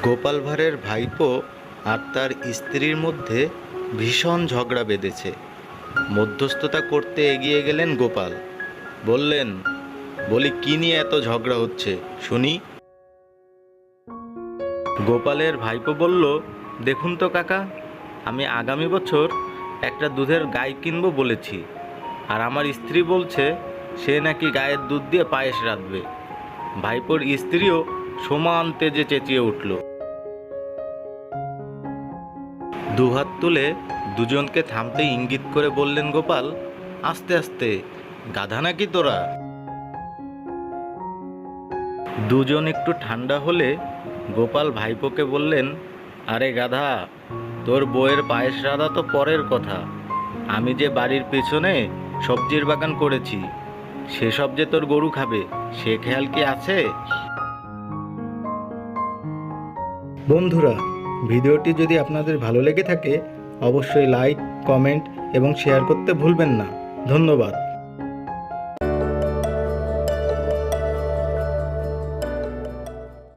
গোপাল ভাঁড়ের ভাইপো আর তার স্ত্রীর মধ্যে ভীষণ ঝগড়া বেঁধেছে। মধ্যস্থতা করতে এগিয়ে গেলেন গোপাল। বললেন, বলি কি নিয়ে এত ঝগড়া হচ্ছে শুনি। গোপালের ভাইপো বলল, দেখুন তো কাকা, আমি আগামী বছর একটা দুধের গাই কিনবো বলেছি, আর আমার স্ত্রী বলছে সে নাকি গায়ের দুধ দিয়ে পায়েস রাঁধবে। ভাইপোর স্ত্রীও সমান তেজে চেঁচিয়ে উঠল। দুহাত তুলে দুজনকে থামতে ইঙ্গিত করে বললেন গোপাল, আস্তে আস্তে, গাধা নাকি তোরা? দুজন একটু ঠান্ডা হলে গোপাল ভাইপোকে বললেন, আরে গাধা, তোর বউয়ের পায়েস রাধা তো পরের কথা, আমি যে বাড়ির পেছনে সবজির বাগান করেছি সেসব যে তোর গরু খাবে সে খেয়াল কি আছে? বন্ধুরা, ভিডিওটি যদি আপনাদের ভালো লেগে থাকে অবশ্যই লাইক, কমেন্ট এবং শেয়ার করতে ভুলবেন না। ধন্যবাদ।